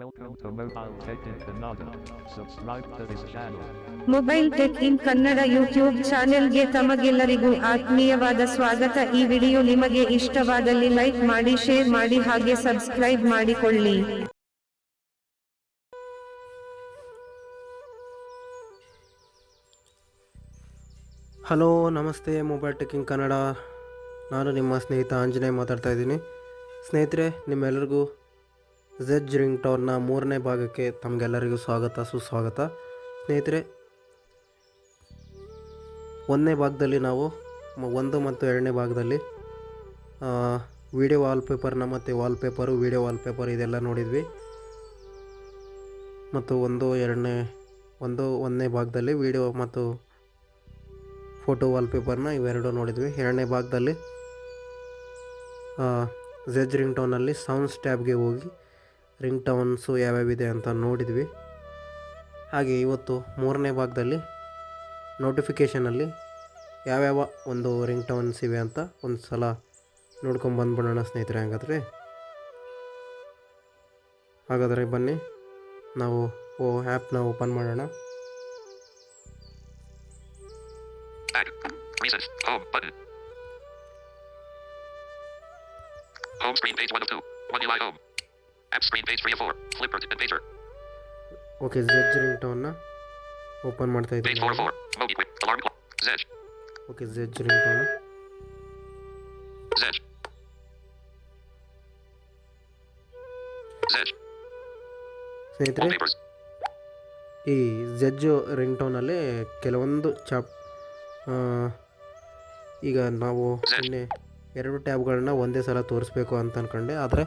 Welcome to Mobile Tech in Kannada. Subscribe to this channel. Mobile tech in Kannada YouTube ಚಾನೆಲ್ಗೆ ತಮಗೆಲ್ಲರಿಗೂ ಆತ್ಮೀಯವಾದ ಸ್ವಾಗತ. ಈ ವಿಡಿಯೋ ನಿಮಗೆ ಇಷ್ಟವಾದಲ್ಲಿ ಲೈಕ್ ಮಾಡಿ, ಶೇರ್ ಮಾಡಿ ಹಾಗೆ ಸಬ್ಸ್ಕ್ರೈಬ್ ಮಾಡಿಕೊಳ್ಳಿ. ಹಲೋ ನಮಸ್ತೆ, ಮೊಬೈಲ್ ಟೆಕ್ ಇನ್ ಕನ್ನಡ. ನಾನು ನಿಮ್ಮ ಸ್ನೇಹಿತ ಆಂಜನೇಯ ಮಾತಾಡ್ತಾ ಇದ್ದೀನಿ. ಸ್ನೇಹಿತರೆ, ನಿಮ್ಮೆಲ್ಲರಿಗೂ ಝೆಡ್ ರಿಂಗ್ ಟೋನ್ನ 3ನೇ ಭಾಗಕ್ಕೆ ತಮಗೆಲ್ಲರಿಗೂ ಸುಸ್ವಾಗತ. ಸ್ನೇಹಿತರೆ, 1ನೇ ಭಾಗದಲ್ಲಿ ನಾವು 1 ಮತ್ತು 2ನೇ ಭಾಗದಲ್ಲಿ ವಿಡಿಯೋ ವಾಲ್ಪೇಪರ್ನ ಮತ್ತು ವಾಲ್ಪೇಪರು, ವಿಡಿಯೋ ವಾಲ್ಪೇಪರ್ ಇದೆಲ್ಲ ನೋಡಿದ್ವಿ. ಮತ್ತು 1ನೇ ಭಾಗದಲ್ಲಿ ವಿಡಿಯೋ ಮತ್ತು ಫೋಟೋ ವಾಲ್ಪೇಪರ್ನ ಇವೆರಡು ನೋಡಿದ್ವಿ. 2ನೇ ಭಾಗದಲ್ಲಿ ಝೆಡ್ ರಿಂಗ್ ಟೋನಲ್ಲಿ ಸೌಂಡ್ಸ್ ಟ್ಯಾಬ್ಗೆ ಹೋಗಿ ರಿಂಗ್ ಟೋನ್ಸು ಯಾವ್ಯಾವಿದೆ ಅಂತ ನೋಡಿದ್ವಿ. ಹಾಗೆ ಇವತ್ತು 3ನೇ ಭಾಗದಲ್ಲಿ ನೋಟಿಫಿಕೇಷನಲ್ಲಿ ಯಾವ್ಯಾವ ಒಂದು ರಿಂಗ್ ಟೋನ್ಸ್ ಇವೆ ಅಂತ ಒಂದು ಸಲ ನೋಡ್ಕೊಂಬಂದ್ಬಿಡೋಣ ಸ್ನೇಹಿತರೆ. ಹಾಗಾದರೆ ಬನ್ನಿ, ನಾವು ಆ್ಯಪ್ನ ಓಪನ್ ಮಾಡೋಣ. Recent. Home button. Home screen page 1 of 2. 1 UI home. App screen page 3 of 4. Flipboard and pager. Okay, Z ring ಟೋನ್ನ ಓಪನ್ ಮಾಡ್ತಾ Page ಇದ್ದೀನಿ. 4 of 4. Mode equip. Alarm clock. Zedge. Okay, Z ring tone. Zedge. Zedge. ಸ್ನೇಹಿತರೆ, Wallpapers. ಈ Z ring ಟೋನಲ್ಲಿ ಕೆಲವೊಂದು ಈಗ ನಾವು ಇನ್ನೇ 2 ಟ್ಯಾಬ್ಗಳನ್ನ ಒಂದೇ ಸಲ ತೋರಿಸ್ಬೇಕು ಅಂತ ಅಂದ್ಕೊಂಡೆ. ಆದರೆ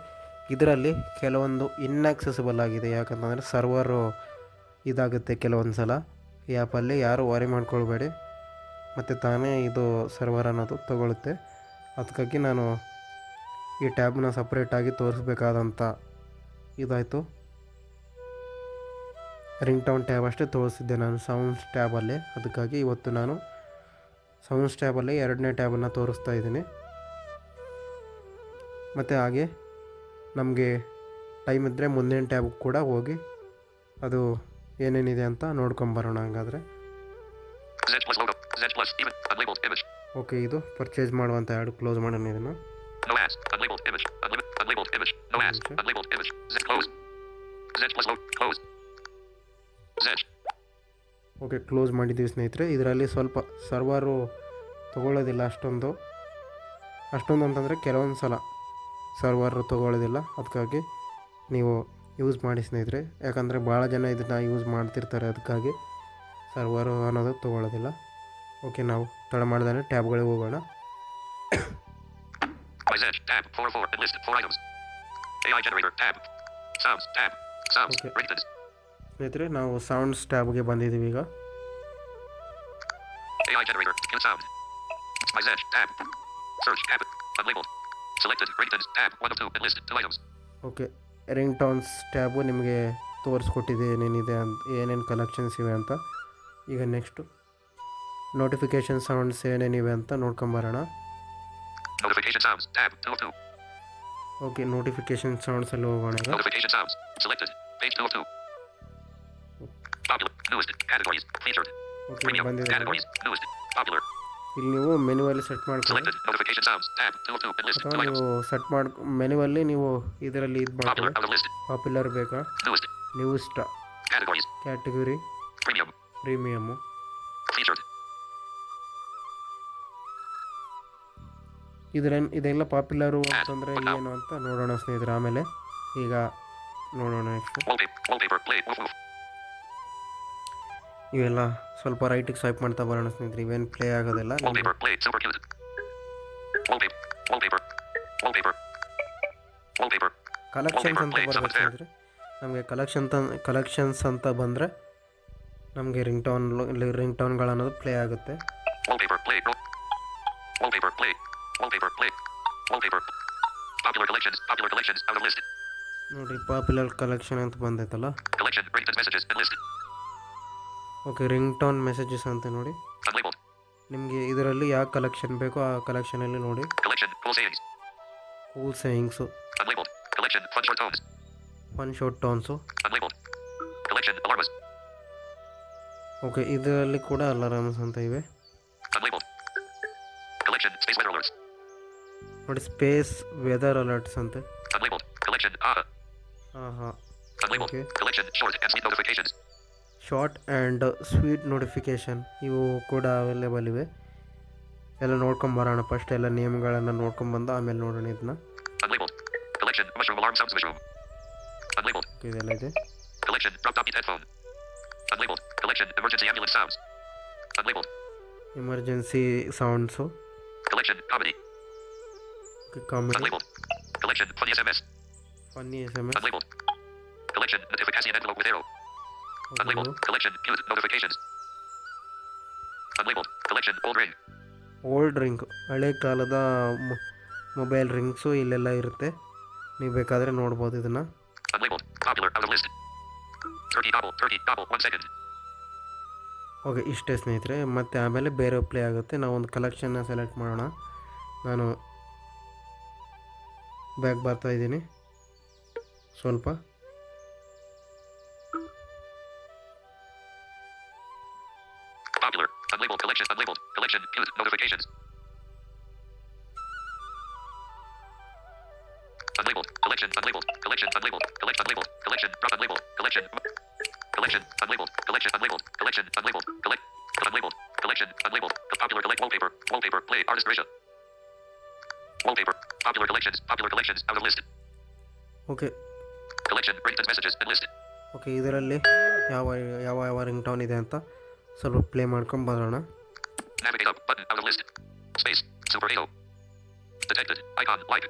ಇದರಲ್ಲಿ ಕೆಲವೊಂದು ಇನ್ಯಾಕ್ಸೆಸಿಬಲ್ ಆಗಿದೆ. ಯಾಕಂತಂದರೆ ಸರ್ವರು ಇದಾಗುತ್ತೆ ಕೆಲವೊಂದು ಸಲ. ಈ ಆ್ಯಪಲ್ಲಿ ಯಾರು ವರಿ ಮಾಡ್ಕೊಳ್ಬೇಡಿ, ಮತ್ತು ತಾನೇ ಇದು ಸರ್ವರ್ ಅನ್ನೋದು ತಗೊಳುತ್ತೆ. ಅದಕ್ಕಾಗಿ ನಾನು ಈ ಟ್ಯಾಬ್ನ ಸಪ್ರೇಟಾಗಿ ತೋರಿಸ್ಬೇಕಾದಂಥ ಇದಾಯಿತು. ರಿಂಗ್ ಟೋನ್ ಟ್ಯಾಬ್ ಅಷ್ಟೇ ತೋರಿಸಿದ್ದೆ ನಾನು ಸೌಂಡ್ಸ್ ಟ್ಯಾಬಲ್ಲಿ. ಅದಕ್ಕಾಗಿ ಇವತ್ತು ನಾನು ಸೌಂಡ್ಸ್ ಟ್ಯಾಬಲ್ಲಿ 2ನೇ ಟ್ಯಾಬನ್ನು ತೋರಿಸ್ತಾ ಇದ್ದೀನಿ. ಮತ್ತು ಹಾಗೆ ನಮಗೆ ಟೈಮ್ ಇದ್ದರೆ ಮುಂದಿನ ಟ್ಯಾಬ್ ಕೂಡ ಹೋಗಿ ಅದು ಏನೇನಿದೆ ಅಂತ ನೋಡ್ಕೊಂಬರೋಣ. ಹಾಗಾದರೆ Zedge plus logo. Zedge plus even. Unlabeled image. Okay, ಇದು ಪರ್ಚೇಸ್ ಮಾಡುವಂಥ ಆ್ಯಡ್ ಕ್ಲೋಸ್ ಮಾಡೋಣ ಇದನ್ನು. No ads. Unlabeled image. Unlabeled image. No ads. Unlabeled image. Zedge close. Zedge plus logo. Close. Zedge. Okay, close ಮಾಡಿದ್ದೀವಿ ಸ್ನೇಹಿತರೆ. ಇದರಲ್ಲಿ ಸ್ವಲ್ಪ ಸರ್ವರು ತೊಗೊಳ್ಳೋದಿಲ್ಲ ಅಷ್ಟೊಂದು ಅಂತಂದರೆ ಕೆಲವೊಂದು ಸಲ ಸರ್ವರು ತೊಗೊಳ್ಳೋದಿಲ್ಲ. ಅದಕ್ಕಾಗಿ ನೀವು ಯೂಸ್ ಮಾಡಿ ಸ್ನೇಹಿತರೆ. ಯಾಕಂದರೆ ಭಾಳ ಜನ ಇದನ್ನು ಯೂಸ್ ಮಾಡ್ತಿರ್ತಾರೆ, ಅದಕ್ಕಾಗಿ ಸರ್ವರು ಅನ್ನೋದು ತೊಗೊಳ್ಳೋದಿಲ್ಲ. ಓಕೆ, ನಾವು ತಡ ಮಾಡ್ದೇ ಟ್ಯಾಬ್ಗಳಿಗೆ ಹೋಗೋಣ. My Zedge. Tab. 4 of 4. And list. 4 items. AI generator. Tab. Sounds. Tab. Sounds. Okay. Ringtones. ಸ್ನೇಹಿತರೆ, ನಾವು ಸೌಂಡ್ಸ್ ಟ್ಯಾಬ್ಗೆ ಬಂದಿದ್ದೀವಿ ಈಗ. AI generator. Kill sound. My Zedge. Tab. Search. Tab. Unlabeled. Selected. Ringtones. Tab. 1 of 2. And list. 2 items. Okay, ring tones tab ನಿಮಗೆ ತೋರಿಸ್ಕೊಟ್ಟಿದೆ ಏನೇನಿದೆ ಅಂತ, ಏನೇನು collections ಇವೆ ಅಂತ. ಈಗ ನೆಕ್ಸ್ಟು ನೋಟಿಫಿಕೇಷನ್ ಸೌಂಡ್ಸ್ ಏನೇನಿವೆ ಅಂತ ನೋಡ್ಕೊಂಬರೋಣ. Notification sounds. Tab. 2 of 2. Okay, notification ಸೌಂಡ್ಸಲ್ಲಿ ಹೋಗೋಣ ಈಗ. Notification sounds. Selected. Page 2 of 2. Popular. Newest. Categories. Featured. Okay, Premium. ಬಂದಿದೆ. Categories. Newest. Popular. ಇಲ್ಲಿ ನೀವು ಮೆನುವಲ್ಲಿ ಸೆಟ್ ಮಾಡ್ಕೊಳ್ಳಿ, Selected. Notification sounds. Tab. 2 of 2. And list. ಅಥವಾ 2 items. ನೀವು ಸೆಟ್ ಮೆನುವಲ್ಲಿ ನೀವು ಇದರಲ್ಲಿ ಇದು Popular. ಮಾಡ್ಕೊಳ್ಳಿ. Out of list. ಪಾಪ್ಯುಲರ್ ಬೇಕಾ, Newest. ನ್ಯೂಸ್ಟ್, Categories. Category, Premium. Premium. Featured. ಇದೆಲ್ಲ ಪಾಪ್ಯುಲರು Add. ಅಂತಂದರೆ Put now. ಏನು ಅಂತ ನೋಡೋಣ ಸ್ನೇಹಿತರೆ. ಆಮೇಲೆ ಈಗ ನೋಡೋಣ next. Wallpaper. Play. Woof woof. ಇವೆಲ್ಲ ಸ್ವಲ್ಪ ರೈಟಿಗೆ ಸ್ವೈಪ್ ಮಾಡ್ತಾ ಬರೋಣ ಸ್ನೇಹಿತರೆ. ಇವೇನು ಪ್ಲೇ ಆಗೋದಿಲ್ಲ. Wallpaper. Play. Super cute. Wallpaper. Wallpaper. Wallpaper. Wallpaper. Collections ಅಂತ Play. ಬರ್ಬೇಕು Someone's hair. ಸ್ನೇಹಿತರೆ. ನಮಗೆ ಕಲೆಕ್ಷನ್ಸ್ ಅಂತ ಬಂದರೆ ನಮಗೆ ರಿಂಗ್ ಟೋನ್ಗಳನ್ನೋದು ಪ್ಲೇ ಆಗುತ್ತೆ. Wallpaper. Play. Wallpaper. Play. Wallpaper. Play. Wallpaper. Popular collections. Popular collections. Out of list. ನೋಡಿರಿ, ಪಾಪ್ಯುಲರ್ ಕಲೆಕ್ಷನ್ ಅಂತ ಬಂದೈತಲ್ಲ. Collection. Ringtone messages. And list. Okay, ring tone messages ಅಂತ ನೋಡಿ. Unlabeled. ನಿಮಗೆ ಇದರಲ್ಲಿ ಯಾವ ಕಲೆಕ್ಷನ್ ಬೇಕೋ ಆ ಕಲೆಕ್ಷನಲ್ಲಿ ನೋಡಿ. Collection. Cool sayings. Cool sayings. Unlabeled. Collection. Fun short tones. One shot tones. Unlabeled. Collection. Alarms. Okay, ಇದರಲ್ಲಿ ಕೂಡ ಅಲಾರಾಮ್ಸ್ ಅಂತ ಇವೆ Unlabeled. Collection. Space weather alerts. ನೋಡಿ, ಸ್ಪೇಸ್ ವೆದರ್ ಅಲರ್ಟ್ಸ್ ಅಂತ. Unlabeled. Collection. AHA. ಹಾಂ. Unlabeled. Okay. Collection. Short and sweet notifications. Short and sweet notification ಇವು ಕೂಡ available ಇವೆ. ಎಲ್ಲ ನೋಡ್ಕೊಂಬರೋಣ. ಫಸ್ಟ್ ಎಲ್ಲ ನೇಮ್ಗಳನ್ನು ನೋಡ್ಕೊಂಬಂದು ಆಮೇಲೆ ನೋಡೋಣ ಇದನ್ನ. Unlabeled. Collection. Mushroom alarm sounds mushroom. Unlabeled. ಇದೆಲ್ಲ ಇದೆ. Collection. Drop top beat headphone. Unlabeled. Collection. Emergency ambulance sounds. Unlabeled. Emergency sounds. Collection. Comedy. Comedy. Unlabeled. Collection. Funny SMS. Funny SMS. Unlabeled. Collection. Notification envelope with arrow. Unlabeled. Collection. Cute notifications. Unlabeled. Collection. Old ring. Old ring, ಹಳೆ ಕಾಲದ mobile rings ಇಲ್ಲೆಲ್ಲ ಇರುತ್ತೆ. ನೀವು ಬೇಕಾದರೆ ನೋಡ್ಬೋದು ಇದನ್ನು. Unlabeled. Popular. Out of list. Turkey gobble. Turkey gobble. 1 second. Okay, ಇಷ್ಟೇ ಸ್ನೇಹಿತರೆ. ಮತ್ತು ಆಮೇಲೆ ಬೇರೆ ಪ್ಲೇ ಆಗುತ್ತೆ. ನಾವೊಂದು ಕಲೆಕ್ಷನ್ನ ಸೆಲೆಕ್ಟ್ ಮಾಡೋಣ. ನಾನು ಬ್ಯಾಕ್ ಬರ್ತಾ ಇದ್ದೀನಿ ಸ್ವಲ್ಪ. Popular. Unlabeled. Collection. Unlabeled. Collection. Cute notifications. Unlabeled. Collection. Unlabeled. Collection. Unlabeled. Collection. Unlabeled. Collection. Drop unlabeled. Collection. Collection. Unlabeled. Collection. Unlabeled. Collection. Unlabeled. Collect. Unlabeled. Collection. Unlabeled. Popular collect wallpaper. Wallpaper. Play. Artist Risha. Wallpaper. Popular collections. Popular collections. Out of list. Okay. Collection. Ringtones messages. And list. Okay, ಇದರಲ್ಲಿ ಯಾವ ಯಾವ ಯಾವ ring town ಇದೆ ಅಂತ ಸ್ವಲ್ಪ play ಮಾಡ್ಕೊಂಡು ಬರೋಣ. Navigate up. Button. Out of list. Space. Super 8. Detected. Icon. Like.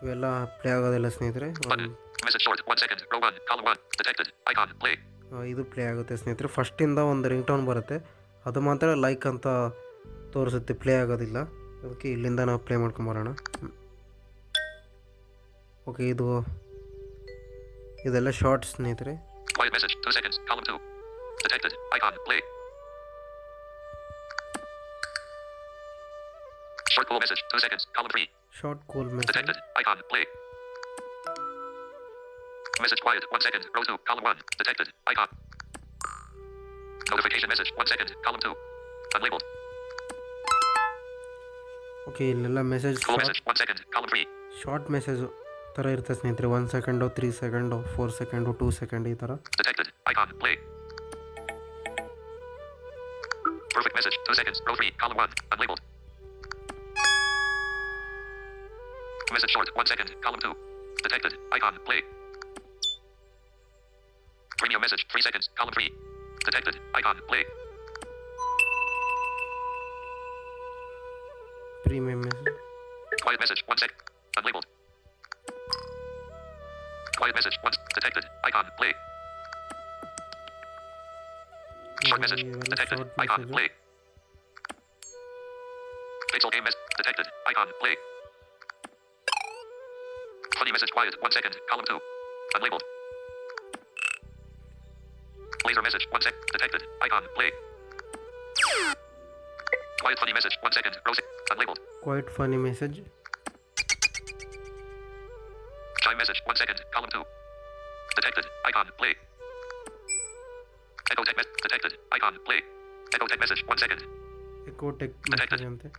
ಇವೆಲ್ಲ ಪ್ಲೇ ಆಗೋದಿಲ್ಲ ಸ್ನೇಹಿತರೆ. Button. Message short. 1 second. Row 1. Column 1. Detected. Icon. Play. ಇದು ಪ್ಲೇ ಆಗುತ್ತೆ ಸ್ನೇಹಿತರೆ. ಫಸ್ಟಿಂದ ಒಂದು ರಿಂಗ್ ಟೌನ್ ಬರುತ್ತೆ, ಅದು ಮಾತ್ರ ಲೈಕ್ ಅಂತ ತೋರಿಸುತ್ತೆ, ಪ್ಲೇ ಆಗೋದಿಲ್ಲ. ಅದಕ್ಕೆ ಇಲ್ಲಿಂದ ನಾವು ಪ್ಲೇ ಮಾಡ್ಕೊಂಬರೋಣ. ಓಕೆ, ಇದೆಲ್ಲ ಶಾರ್ಟ್ಸ್ ಸ್ನೇಹಿತರೆ. Quiet message. 2 seconds. Column 2. Detected. Icon. Play. Short cool message. 2 seconds. Column 3. Short cool message. Detected. Icon. Play. Message quiet. 1 second. Row 2. Column 1. Detected. Icon. Notification message. 1 second. Column 2. Unlabeled. Okay, ಇಲ್ಲೆಲ್ಲ message Cool message. 1 second. Column 3. Short message ಥರ ಇರುತ್ತೆ ಸ್ನೇಹಿತರೆ. 1 second, 3 second, 4 second, 2 second ಈ ಥರ. Detected. Icon. Play. Perfect message. 2 seconds. Row 3. Column 1. Unlabeled. Message short. 1 second. Column 2. Detected. Icon. Play. Premium message. 3 seconds. Column 3. Detected. Icon. Play. Premium message. Quiet message. 1 sec. Unlabeled. Quiet message. 1. Detected. Icon. Play. Short message. Detected. Icon. Play. Pixel game message. Detected. Icon. Play. Funny message. Quiet. 1 second. Column 2. Unlabeled. Laser message. 1 sec. Detected. Icon. Play. Quiet funny message. 1 second. Row 6. Unlabeled. Quite funny message. Chime message. 1 second. Column 2. Detected. Icon. Play. Echo tech message. Detected. Icon. Play. Echo tech message. 1 second. Echo tech message ಅಂತೆ.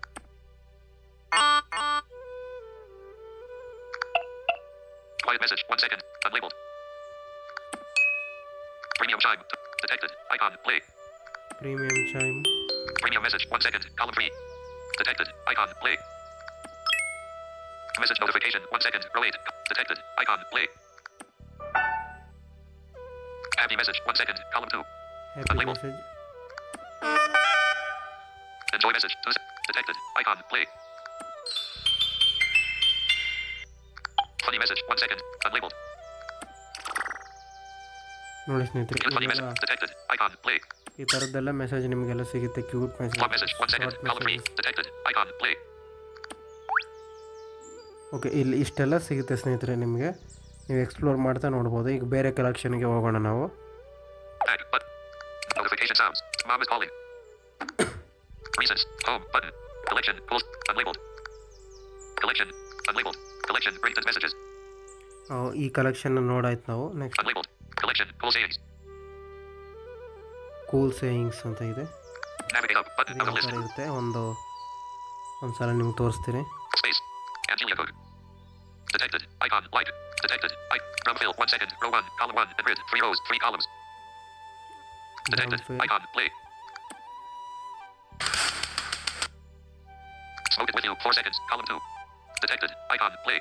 Quiet message. 1 second. Unlabeled. Premium chime. Detected. Icon. Play. Premium chime. Premium message. 1 second. Column 3. Detected. Icon. Play. Message notification. 1 second. Row 8. Detected. Icon. Play. Happy message. 1 second. Column 2. Happy Unlabeled. Message. Enjoy message. 2 detected. Icon. Play. Funny message. 1 second. Unlabeled. ನೋಡಿ ಸ್ನೇಹಿತರೆ, Cute funny message. Detected. Icon. Play. ಈ ಥರದ್ದೆಲ್ಲ message ನಿಮಗೆಲ್ಲ ಸಿಗುತ್ತೆ. Cute Long message. 1 second. Message, Column 3. Detected. Icon. Play. Okay, ಇಲ್ಲಿ ಇಷ್ಟೆಲ್ಲ ಸಿಗುತ್ತೆ ಸ್ನೇಹಿತರೆ. ನಿಮಗೆ ನೀವು ಎಕ್ಸ್ಪ್ಲೋರ್ ಮಾಡ್ತಾ ನೋಡ್ಬೋದು. ಈಗ ಬೇರೆ ಕಲೆಕ್ಷನ್ಗೆ ಹೋಗೋಣ ನಾವು. Back button. Notification sounds. Mom is calling. Reasons. Home button. Collection. Close. Unlabeled. Collection. Unlabeled. Collection. Ringtones messages. ಈ ಕಲೆಕ್ಷನ್ ನೋಡಾಯ್ತು ನಾವು. Next Unlabeled. Collection. Cool sayings. Cool sayings ಅಂತ ಇದೆ. Navigate up. Button. Out ಯಾವ of list. ಥರ ಇರುತ್ತೆ ಒಂದು ಸಲ ನಿಮ್ಗೆ ತೋರಿಸ್ತೀನಿ. Space. Angelia code. Detected. Icon. Light. Detected. Drum fill. 1 second. Row 1. Column 1. Grid. 3 rows. 3 columns. Detected. fill. Icon. Play. Smoke it with you. 4 seconds. Column 2. Detected. Icon. Play.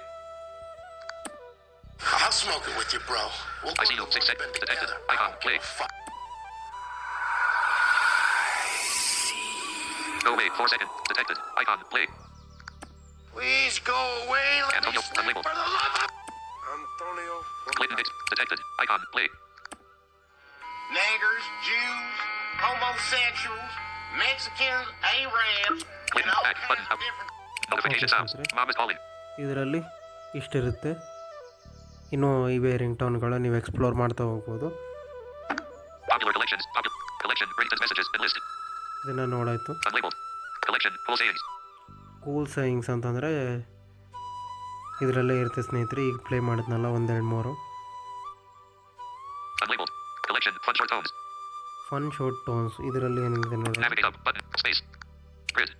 I'll smoke it with you, bro. We'll I go see to you. the 6 world seconds. been Detected. together. Icon. I don't Play. give a fuck. Go away. 4 seconds. Detected. Icon. Play. Please go away. Let Antonio, me sleep unlabeled. for the love of... Antonio. Clayton Dix. Detected. Icon. Play. Niggers, Jews, homosexuals, Mexicans, Arabs, and Clayton. all Back. Button. kinds of Out. different... Notification Okay, sounds. sir. Mom is calling. ಇದರಲ್ಲಿ ಇಷ್ಟಿರುತ್ತೆ. ಇನ್ನು ಇವೆ ring ಟೋನ್ಗಳು ನೀವು explore ಮಾಡ್ತಾ ಹೋಗ್ಬೋದು. Popular collections. Collection. Ringtone messages. Enlisted. ಇದನ್ನು ನೋಡಾಯಿತು. Unlabeled. Collection. Cool sayings. Cool sayings ಅಂತಂದರೆ ಇದರಲ್ಲೇ ಇರುತ್ತೆ ಸ್ನೇಹಿತರೆ. ಈಗ ಪ್ಲೇ ಮಾಡಿದ್ನಲ್ಲ 1 2 3 Unlabeled. Collection. Fun short tones. Fun short tones. ಇದರಲ್ಲಿ ಏನಿದೆ ನೋಡಿ. Navigate up. Button. Space. Grid.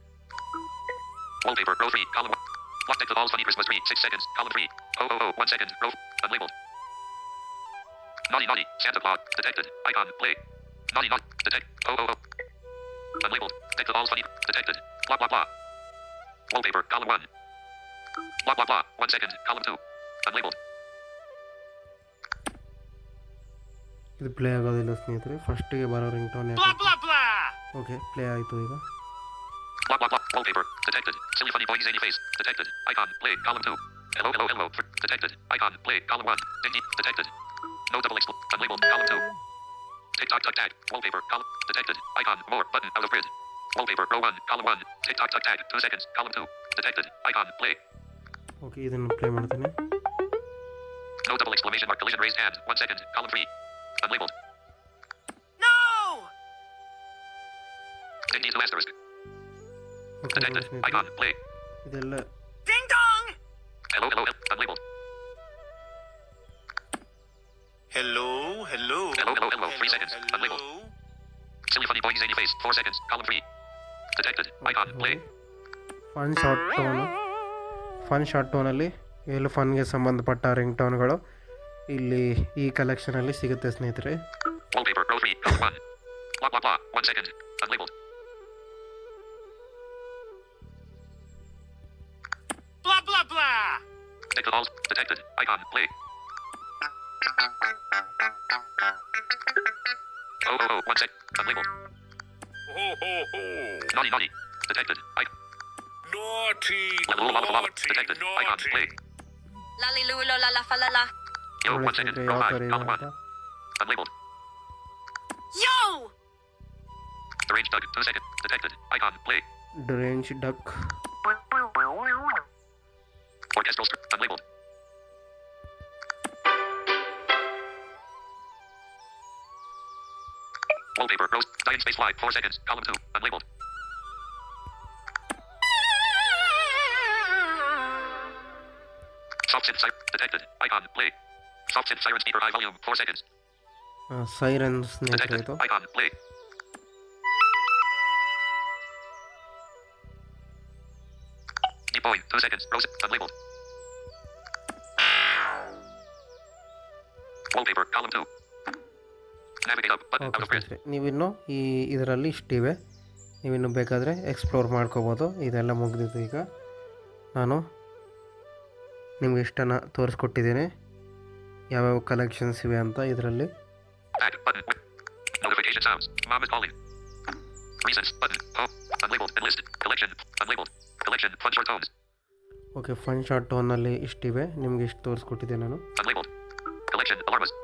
Wallpaper. Row 3. Column 1. Lock deck of all funny Christmas tree. 6 seconds. Column 3. 1 second. Row. Unlabeled. Naughty naughty. Santa Claus. Detected. Icon. Play. Naughty naughty. Detect. Unlabeled. Deck of all funny. Detected. Blah blah blah. Wallpaper. Column 1. Blah blah blah. 1 second. Column 2. Unlabeled. ಇದು play ಆಗೋದಿಲ್ಲ ಸ್ನೇಹಿತರೆ. ಫಸ್ಟಿಗೆ ಬರೋ ring tone Blah, blah, blah. Okay play ಆಯಿತು ಈಗ. Blah blah blah. Wallpaper. Detected. Silly funny boy zany face. Detected. Icon. Play. Column 2. Hello hello hello. Detected. Icon. Play. Column 1. Dingy. Detected. No double expl. Unlabeled. Column 2. Tick tock tock tag. Wallpaper. Column. Detected. Icon. More. Button. Out of grid. Wallpaper. Row 1. Column 1. Tick tock tock tag. 2 seconds. Column 2. Detected. Icon. Play. Okay ಇದನ್ನು play ಮಾಡ್ತೀನಿ. No double exclamation mark. Collision raised hand. 1 second. Column 3. Unlabeled. No! Dingy to asterisk. Okay Detected. ನೋಡಿ Icon. ಸ್ನೇಹಿತರೆ, Play. ಇದೆಲ್ಲ Ding dong! Hello hello. Unlabeled. Hello, hello. Hello hello hello. 3 seconds. Unlabeled. Silly funny boy zany face. 4 seconds. Column 3. Detected. Icon. Play. Fun short ಟೋನಲ್ಲಿ ಎಲ್ಲ ಫನ್ಗೆ ಸಂಬಂಧಪಟ್ಟ ring ಟೋನ್ಗಳು ಇಲ್ಲಿ ಈ ಕಲೆಕ್ಷನಲ್ಲಿ ಸಿಗುತ್ತೆ ಸ್ನೇಹಿತರೆ. Wallpaper. Row 3. Column 1. Blah blah blah. 1 second. Unlabeled. Blah, blah, blah. Deck of all. Detected. Icon. Play. 1 sec. Unlabeled. Ho, ho, ho. Naughty naughty. Detected. Icon. Naughty, Detected. Icon. Play. Lalilulo la la fa la la. Yo. ನೋಡಿ 1 second. ಸ್ನೇಹಿತರೆ Row ಯಾವ 5. ಥರ ಇದೆ Column 1. ಅಂತ. Unlabeled. Yo! Deranged Doug. 2 seconds. Detected. Icon. Play. Drench duck. Orchestral script. Unlabeled. Wallpaper. Rows. Giant space slide. 4 seconds. Column 2. Unlabeled. Soft synth siren. Detected. Icon. Play. Soft synth siren speaker high volume. 4 seconds. Siren ಸ್ನೇಹಿತರೆ Detected. ಇದು. Icon. Play. Deep point. 2 seconds. Rows. Unlabeled. Wallpaper. Column 2. Navigate up. Button. Okay Out of grid. ಸ್ನೇಹಿತರೆ ನೀವಿನ್ನು ಇದರಲ್ಲಿ ಇಷ್ಟಿವೆ. ನೀವಿನ್ನು ಬೇಕಾದರೆ explore ಮಾಡ್ಕೋಬೋದು. ಇದೆಲ್ಲ ಮುಗಿದಿತ್ತು. ಈಗ ನಾನು ನಿಮ್ಗೆ ಇಷ್ಟನ್ನು ತೋರಿಸ್ಕೊಟ್ಟಿದ್ದೀನಿ ಯಾವ್ಯಾವ ಕಲೆಕ್ಷನ್ಸ್ ಇವೆ ಅಂತ ಇದರಲ್ಲಿ. Back. Button. Notification sounds. Mom is calling. Reasons. Button. Oh. Unlabeled. Enlisted. Collection. Unlabeled. Collection. Fun short tones. Okay fun short ಟೋನಲ್ಲಿ ಇಷ್ಟಿವೆ. ನಿಮ್ಗೆ ಇಷ್ಟು ತೋರಿಸ್ಕೊಟ್ಟಿದ್ದೆ ನಾನು. Unlabeled. Collection. Alarmist.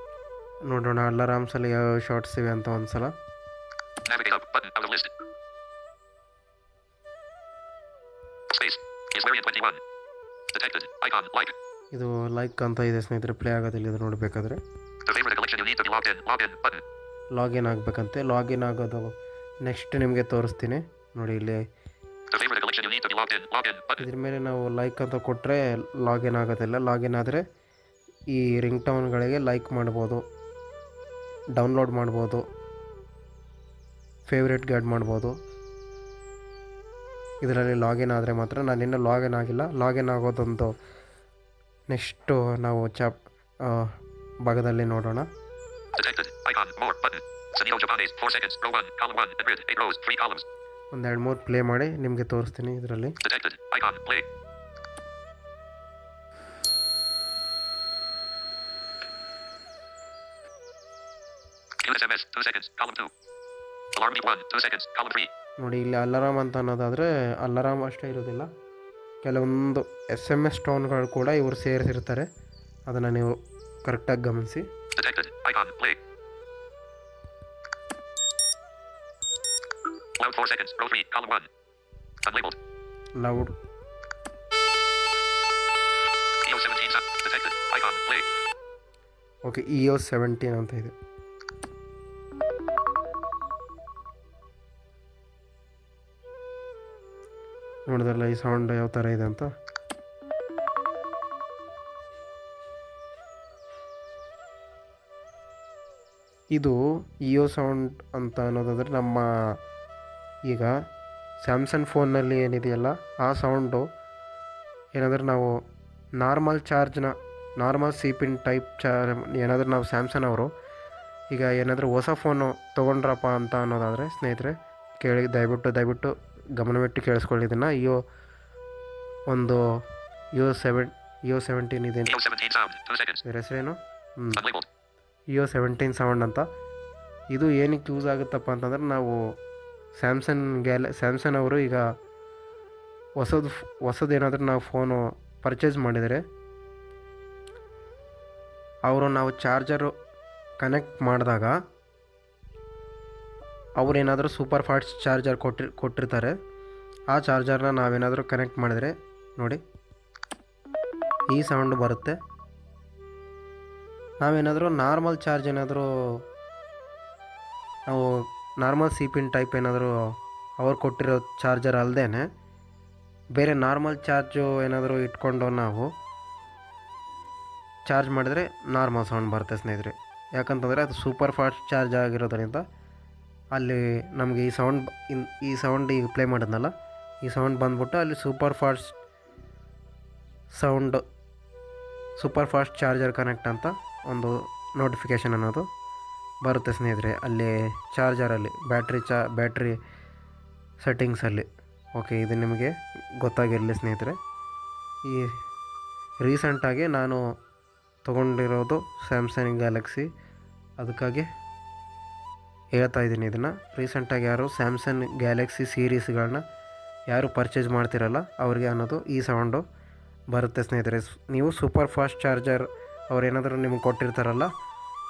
ನೋಡೋಣ ಅಲಾರಾಮ್ಸಲ್ಲಿ ಯಾವ್ಯಾವ ಶಾರ್ಟ್ಸ್ ಇವೆ ಅಂತ ಒಂದ್ಸಲ. Navigate up. Button. Out of list. Space. Is variant 21. Detected. Icon. Like. ಇದು ಲೈಕ್ ಅಂತ ಇದೆ ಸ್ನೇಹಿತರೆ. ಪ್ಲೇ ಆಗೋದಿಲ್ಲ ಇದು ನೋಡಬೇಕಾದ್ರೆ. To favorite collection you need to be logged in. Log in. Button. Login ಆಗಬೇಕಂತೆ. ಲಾಗಿನ್ ಆಗೋದು ನೆಕ್ಸ್ಟ್ ನಿಮಗೆ ತೋರಿಸ್ತೀನಿ ನೋಡಿ. ಇಲ್ಲಿ To favorite collection you need to be logged in. Log in. Button. ಇದ್ರ ಮೇಲೆ ನಾವು ಲೈಕ್ ಅಂತ ಕೊಟ್ಟರೆ ಲಾಗಿನ್ ಆಗೋದಿಲ್ಲ. ಲಾಗಿನ್ ಆದರೆ ಈ ರಿಂಗ್ ಟೋನ್ಗಳಿಗೆ ಲೈಕ್ ಮಾಡ್ಬೋದು, ಡೌನ್ಲೋಡ್ ಮಾಡ್ಬೋದು, ಫೇವ್ರೇಟ್ಗೆ ಆ್ಯಡ್ ಮಾಡ್ಬೋದು. ಇದರಲ್ಲಿ ಲಾಗಿನ್ ಆದರೆ ಮಾತ್ರ. ನಾನು ಇನ್ನೂ ಲಾಗಿನ್ ಆಗಿಲ್ಲ. ಲಾಗಿನ್ ಆಗೋದೊಂದು ನೆಕ್ಸ್ಟು ನಾವು ಭಾಗದಲ್ಲಿ ನೋಡೋಣ. Detected. Icon. More. Button. Sunil Japanese. 4 seconds. Row 1. Column 1. And grid. 8 rows. 3 columns. ಒಂದು 2-3 ಪ್ಲೇ ಮಾಡಿ ನಿಮಗೆ ತೋರಿಸ್ತೀನಿ ಇದರಲ್ಲಿ. Detected. Icon. Play. QSMS. 2 seconds. Column 2. Alarm beep 1. 2 seconds. Column 3. ನೋಡಿ ಇಲ್ಲಿ ಅಲಾರಾಮ್ ಅಂತ ಅನ್ನೋದಾದರೆ ಅಲಾರಾಮ್ ಅಷ್ಟೇ ಇರೋದಿಲ್ಲ, ಕೆಲವೊಂದು SMS ಟೋನ್ಗಳು ಕೂಡ ಇವರು ಸೇರಿಸಿರ್ತಾರೆ. ಅದನ್ನು ನೀವು ಕರೆಕ್ಟಾಗಿ ಗಮನಿಸಿ. Detected. Icon. Play. Loud 4 seconds. Row 3. Column 1. Unlabeled. Loud. EO17. Detected. Icon. Play. Okay, EO17 ಅಂತ ಇದೆ. ನೋಡಿದ್ರಲ್ಲ ಈ ಸೌಂಡ್ ಯಾವ ಥರ ಇದೆ ಅಂತ. ಇದು ಇಯೋ ಸೌಂಡ್ ಅಂತ ಅನ್ನೋದಾದರೆ ನಮ್ಮ ಈಗ ಸ್ಯಾಮ್ಸಂಗ್ ಫೋನ್ನಲ್ಲಿ ಏನಿದೆಯಲ್ಲ ಆ ಸೌಂಡು ಏನಾದರೂ ನಾವು ನಾರ್ಮಲ್ ಸಿ ಪಿನ್ ಟೈಪ್ ಏನಾದರೂ ನಾವು ಸ್ಯಾಮ್ಸಂಗ್ ಅವರು ಈಗ ಏನಾದರೂ ಹೊಸ ಫೋನು ತೊಗೊಂಡ್ರಪ್ಪ ಅಂತ ಅನ್ನೋದಾದರೆ ಸ್ನೇಹಿತರೆ ಕೇಳಿ ದಯವಿಟ್ಟು ಗಮನವಿಟ್ಟು ಕೇಳಿಸ್ಕೊಳ್ಳಿ ಇದನ್ನು. EO17 ಇದೆ. EO17 sound. 2 seconds. ಇದರ ಹೆಸರೇನು? Unlabeled. EO17 ಸೌಂಡ್ ಅಂತ. ಇದು ಏನಕ್ಕೆ ಯೂಸ್ ಆಗುತ್ತಪ್ಪ ಅಂತಂದ್ರೆ ನಾವು ಸ್ಯಾಮ್ಸಂಗ್ ಅವರು ಈಗ ಹೊಸದು ಏನಾದರೂ ನಾವು ಫೋನು ಪರ್ಚೇಸ್ ಮಾಡಿದರೆ ಅವರು ನಾವು ಚಾರ್ಜರು ಕನೆಕ್ಟ್ ಮಾಡಿದಾಗ ಅವರೇನಾದರೂ ಸೂಪರ್ ಫಾಸ್ಟ್ ಚಾರ್ಜರ್ ಕೊಟ್ಟಿರ್ತಾರೆ. ಆ ಚಾರ್ಜರ್ನ ನಾವೇನಾದರೂ ಕನೆಕ್ಟ್ ಮಾಡಿದರೆ ನೋಡಿ ಈ ಸೌಂಡ್ ಬರುತ್ತೆ. ನಾವೇನಾದರೂ ನಾರ್ಮಲ್ ಚಾರ್ಜ್ ಏನಾದರೂ ನಾವು ನಾರ್ಮಲ್ ಸಿ ಪಿನ್ ಟೈಪ್ ಏನಾದರೂ ಅವ್ರು ಕೊಟ್ಟಿರೋ ಚಾರ್ಜರ್ ಅಲ್ಲದೇ ಬೇರೆ ನಾರ್ಮಲ್ ಚಾರ್ಜು ಏನಾದರೂ ಇಟ್ಕೊಂಡು ನಾವು ಚಾರ್ಜ್ ಮಾಡಿದರೆ ನಾರ್ಮಲ್ ಸೌಂಡ್ ಬರುತ್ತೆ ಸ್ನೇಹಿತರೆ. ಯಾಕಂತಂದರೆ ಅದು ಸೂಪರ್ ಫಾಸ್ಟ್ ಚಾರ್ಜ್ ಆಗಿರೋದರಿಂದ ಅಲ್ಲಿ ನಮಗೆ ಈ ಸೌಂಡ್ ಈಗ ಪ್ಲೇ ಮಾಡಿದ್ನಲ್ಲ ಈ ಸೌಂಡ್ ಬಂದ್ಬಿಟ್ಟು ಅಲ್ಲಿ ಸೂಪರ್ ಫಾಸ್ಟ್ ಚಾರ್ಜರ್ ಕನೆಕ್ಟ್ ಅಂತ ಒಂದು ನೋಟಿಫಿಕೇಷನ್ ಅನ್ನೋದು ಬರುತ್ತೆ ಸ್ನೇಹಿತರೆ ಅಲ್ಲಿ ಚಾರ್ಜರಲ್ಲಿ ಬ್ಯಾಟ್ರಿ ಸೆಟ್ಟಿಂಗ್ಸಲ್ಲಿ. ಓಕೆ, ಇದು ನಿಮಗೆ ಗೊತ್ತಾಗಿರಲಿ ಸ್ನೇಹಿತರೆ. ಈ ರೀಸೆಂಟಾಗಿ ನಾನು ತೊಗೊಂಡಿರೋದು ಸ್ಯಾಮ್ಸಂಗ್ ಗ್ಯಾಲಕ್ಸಿ, ಅದಕ್ಕಾಗಿ ಹೇಳ್ತಾ ಇದ್ದೀನಿ ಇದನ್ನು. ರೀಸೆಂಟಾಗಿ ಯಾರು ಸ್ಯಾಮ್ಸಂಗ್ ಗ್ಯಾಲಕ್ಸಿ ಸೀರೀಸ್ಗಳನ್ನ ಯಾರು ಪರ್ಚೇಸ್ ಮಾಡ್ತಿರಲ್ಲ ಅವ್ರಿಗೆ ಅನ್ನೋದು ಈ ಸೌಂಡು ಬರುತ್ತೆ ಸ್ನೇಹಿತರೆ. ನೀವು ಸೂಪರ್ ಫಾಸ್ಟ್ ಚಾರ್ಜರ್ ಅವ್ರೇನಾದರೂ ನಿಮಗೆ ಕೊಟ್ಟಿರ್ತಾರಲ್ಲ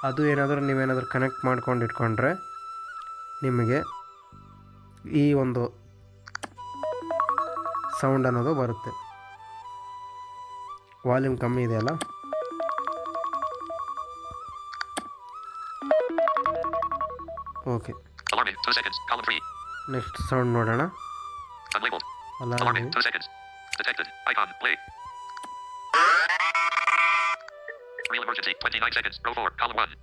ಅದು ಏನಾದರೂ ನೀವೇನಾದರೂ ಕನೆಕ್ಟ್ ಮಾಡ್ಕೊಂಡು ಇಟ್ಕೊಂಡ್ರೆ ನಿಮಗೆ ಈ ಒಂದು ಸೌಂಡ್ ಅನ್ನೋದು ಬರುತ್ತೆ. ವಾಲ್ಯೂಮ್ ಕಮ್ಮಿ ಇದೆಯಲ್ಲ, okay. Alarming. 2 seconds. Column 3. Next sound ನೋಡೋಣ. Unlabeled. Alarm. Alarming. 2 seconds. Detected. Icon. Play. Real emergency. 29 seconds. Row 4. Column 1.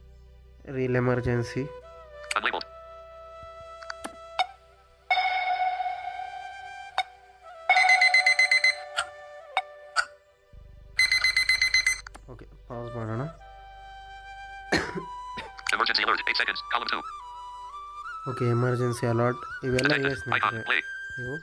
Reel emergency. Unlabeled. Okay, pass ಮಾಡೋಣ. Emergency alert. 8 seconds. Column 2. Okay, emergency alert ಇವೆಲ್ಲ ಇವೆ Detected. Icon. ಸ್ನೇಹಿತರೆ. Play. ನೀವು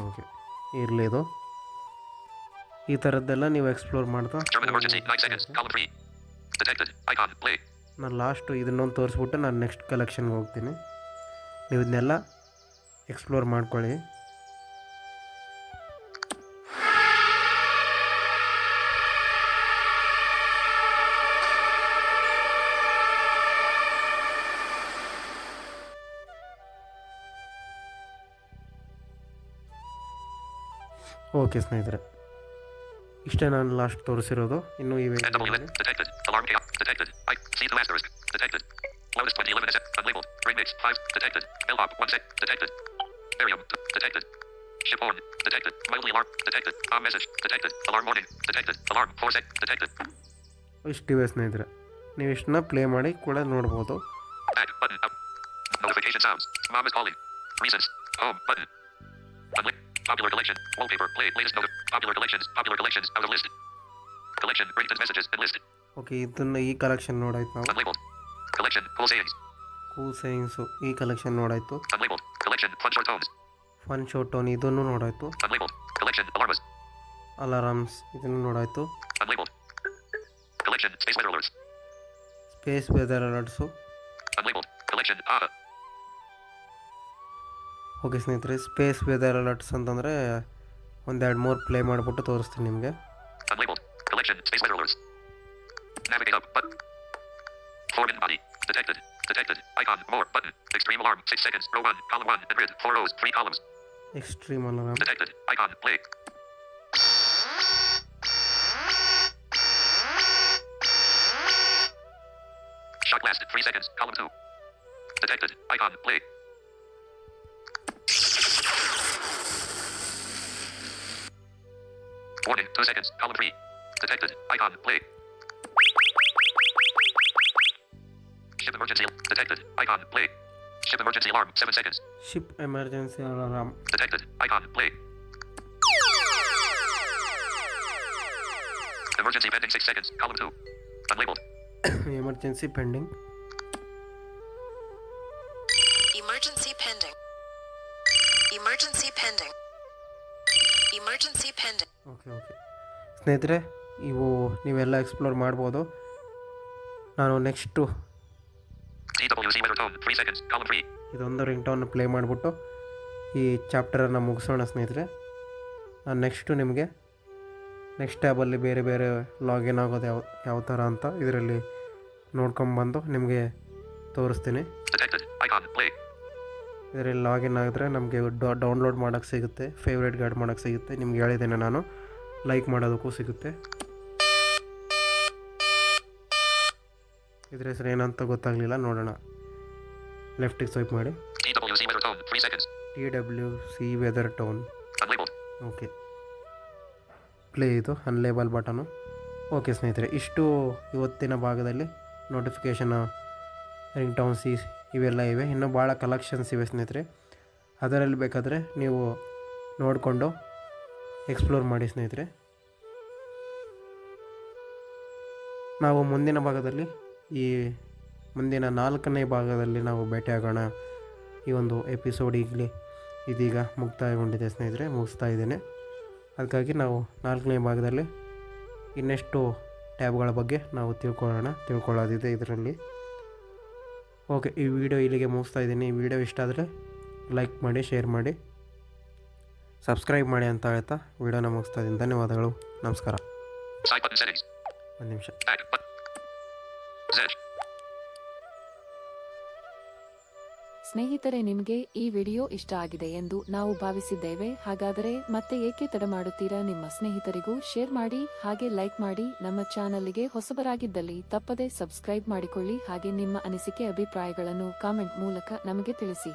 okay ಇರಲಿ. ಇದು ಈ ಥರದ್ದೆಲ್ಲ ನೀವು ಎಕ್ಸ್ಪ್ಲೋರ್ ಮಾಡ್ತಾ German emergency. 9 seconds. Column 3. Detected. Icon. Play. ನಾನು ಲಾಸ್ಟು ಇದನ್ನೊಂದು ತೋರಿಸ್ಬಿಟ್ಟು ನಾನು ನೆಕ್ಸ್ಟ್ ಕಲೆಕ್ಷನ್ಗೆ ಹೋಗ್ತೀನಿ. ನೀವು ಇದನ್ನೆಲ್ಲ ಎಕ್ಸ್ಪ್ಲೋರ್ ಮಾಡ್ಕೊಳ್ಳಿ. ಓಕೆ ಸ್ನೇಹಿತರೆ, ಇಷ್ಟೇ ನಾನು ಲಾಸ್ಟ್ ತೋರಿಸಿರೋದು. ಇನ್ನೂ ಇವೆ. NW limit. Detected. Alarm chaos. Detected. C2 asterisk. Detected. Lotus 2011 SF. Unlabeled. Ring mix. 5. Detected. Bellhop. 1 sec. Detected. Barium. Detected. Ship on. Detected. Mildly alarm. Detected. Message. Detected. Alarm warning. Detected. Alarm. 4 sec. Detected. ಇಷ್ಟಿವೆ ಸ್ನೇಹಿತರೆ, ನೀವು ಇಷ್ಟನ್ನ play ಮಾಡಿ ಕೂಡ ನೋಡ್ಬೋದು. Back. Button. Up. Notification sounds. Mom is calling. Reasons. Home. Button. Popular collection. Wallpaper. Play. Latest note. Popular collections. Popular collections. Out of list. Collection. Ringtones messages. And list. Okay, ಇದನ್ನು ಈ collection ನೋಡಾಯ್ತು ನಾವು. Unlabeled. Collection. Cool sayings. Cool signs ಈ collection ನೋಡಾಯ್ತು. Unlabeled. Collection. Fun short tones. Fun short tone ಇದನ್ನು ನೋಡಾಯ್ತು. Unlabeled. Collection. Alarms. Alarms ಇದನ್ನು ನೋಡಾಯ್ತು. Unlabeled. Collection. Space weather alerts. Space weather alerts. Unlabeled. Collection. Okay ಸ್ನೇಹಿತರೆ, space weather alerts ಅಂತಂದರೆ ಒಂದೆರಡು ಮೂರು ಪ್ಲೇ ಮಾಡಿಬಿಟ್ಟು ತೋರಿಸ್ತೀನಿ ನಿಮಗೆ. Unlabeled. Collection. Space weather alerts. Navigate up. Button. Form in body. Detected. Detected. Icon. More. Button. Extreme alarm. 6 seconds. Row 1. Column 1. And grid. 4 rows. 3 columns. Extreme alarm. Detected. Icon. Play. Shock blast. 3 seconds. Column 2. Detected. Icon. Play. Warning. 2 seconds. Column 3. Detected. Icon. Play. Ship emergency. Detected. Icon. Play. Ship emergency alarm. 7 seconds. Ship emergency alarm. Detected. Icon. Play. Emergency pending 6 seconds. Column 2. Unlabeled. Emergency pending. Emergency pending. Emergency pending. Emergency pending. Okay ಸ್ನೇಹಿತರೆ, ಇವು ನೀವೆಲ್ಲ explore ಮಾಡ್ಬೋದು. ನಾನು next TWC weather tone. 3 seconds. Column 3. ಇದೊಂದು ring tone play ಮಾಡಿಬಿಟ್ಟು ಈ ಚಾಪ್ಟರನ್ನು ಮುಗಿಸೋಣ ಸ್ನೇಹಿತರೆ. ನಾನು ನೆಕ್ಸ್ಟು ನಿಮಗೆ ನೆಕ್ಸ್ಟ್ ಟ್ಯಾಬಲ್ಲಿ ಬೇರೆ ಬೇರೆ ಲಾಗಿನ್ ಆಗೋದು ಯಾವ ಥರ ಅಂತ ಇದರಲ್ಲಿ ನೋಡ್ಕೊಂಬಂದು ನಿಮಗೆ ತೋರಿಸ್ತೀನಿ. Detected. Icon. Play. ಇದರಲ್ಲಿ ಲಾಗಿನ್ ಆಗಿದ್ರೆ ನಮಗೆ ಡೌನ್ಲೋಡ್ ಮಾಡೋಕ್ಕೆ ಸಿಗುತ್ತೆ, ಫೇವ್ರೇಟ್ ಗಾರ್ಡ್ ಮಾಡೋಕ್ಕೆ ಸಿಗುತ್ತೆ. ನಿಮ್ಗೆ ಹೇಳಿದ್ದೇನೆ ನಾನು, ಲೈಕ್ ಮಾಡೋದಕ್ಕೂ ಸಿಗುತ್ತೆ. ಇದ್ರ ಹೆಸರು ಏನಂತ ಗೊತ್ತಾಗಲಿಲ್ಲ, ನೋಡೋಣ. ಲೆಫ್ಟಿಗೆ ಸ್ವೈಪ್ ಮಾಡಿ. TWC weather tone. 3 seconds. TWC weather tone. Unlabeled. Okay, play ಇದು ಅನ್ಲೇಬಲ್ ಬಟನು. ಓಕೆ ಸ್ನೇಹಿತರೆ, ಇಷ್ಟು ಇವತ್ತಿನ ಭಾಗದಲ್ಲಿ ನೋಟಿಫಿಕೇಷನ್, ರಿಂಗ್ ಟೋನ್ಸ್ ಇವೆಲ್ಲ ಇವೆ. ಇನ್ನೂ ಭಾಳ ಕಲೆಕ್ಷನ್ಸ್ ಇವೆ ಸ್ನೇಹಿತರೆ. ಅದರಲ್ಲಿ ಬೇಕಾದರೆ ನೀವು ನೋಡಿಕೊಂಡು ಎಕ್ಸ್ಪ್ಲೋರ್ ಮಾಡಿ ಸ್ನೇಹಿತರೆ. ನಾವು ಮುಂದಿನ ಭಾಗದಲ್ಲಿ, ಈ ಮುಂದಿನ 4ನೇ ಭಾಗದಲ್ಲಿ ನಾವು ಭೇಟಿಯಾಗೋಣ. ಈ ಒಂದು ಎಪಿಸೋಡ್ ಇದೀಗ ಮುಕ್ತಾಯಗೊಂಡಿದೆ ಸ್ನೇಹಿತರೆ, ಮುಗಿಸ್ತಾ ಇದ್ದೇನೆ. ಅದಕ್ಕಾಗಿ ನಾವು 4ನೇ ಭಾಗದಲ್ಲಿ ಇನ್ನೆಷ್ಟು ಟ್ಯಾಬ್ಗಳ ಬಗ್ಗೆ ನಾವು ತಿಳ್ಕೊಳ್ಳೋದಿದೆ ಇದರಲ್ಲಿ. ಓಕೆ, ಈ ವಿಡಿಯೋ ಇಲ್ಲಿಗೆ ಮುಗಿಸ್ತಾ ಇದ್ದೀನಿ. ಈ ವಿಡಿಯೋ ಇಷ್ಟ ಆದರೆ ಲೈಕ್ ಮಾಡಿ, ಶೇರ್ ಮಾಡಿ, ಸಬ್ಸ್ಕ್ರೈಬ್ ಮಾಡಿ ಅಂತ ಹೇಳ್ತಾ ವಿಡಿಯೋನ ಮುಗಿಸ್ತಾ ಇದ್ದೀನಿ. ಧನ್ಯವಾದಗಳು, ನಮಸ್ಕಾರ. Side button settings. ಒಂದು ನಿಮಿಷ. Back button. Z. ಸ್ನೇಹಿತರೆ, ನಿಮಗೆ ಈ ವಿಡಿಯೋ ಇಷ್ಟ ಆಗಿದೆ ಎಂದು ನಾವು ಭಾವಿಸಿದ್ದೇವೆ. ಹಾಗಾದರೆ ಮತ್ತೆ ಏಕೆ ತಡ ಮಾಡುತ್ತೀರಾ? ನಿಮ್ಮ ಸ್ನೇಹಿತರಿಗೂ ಶೇರ್ ಮಾಡಿ, ಹಾಗೆ ಲೈಕ್ ಮಾಡಿ. ನಮ್ಮ ಚಾನಲ್ಗೆ ಹೊಸಬರಾಗಿದ್ದಲ್ಲಿ ತಪ್ಪದೆ ಸಬ್ಸ್ಕ್ರೈಬ್ ಮಾಡಿಕೊಳ್ಳಿ. ಹಾಗೆ ನಿಮ್ಮ ಅನಿಸಿಕೆ ಅಭಿಪ್ರಾಯಗಳನ್ನು ಕಾಮೆಂಟ್ ಮೂಲಕ ನಮಗೆ ತಿಳಿಸಿ.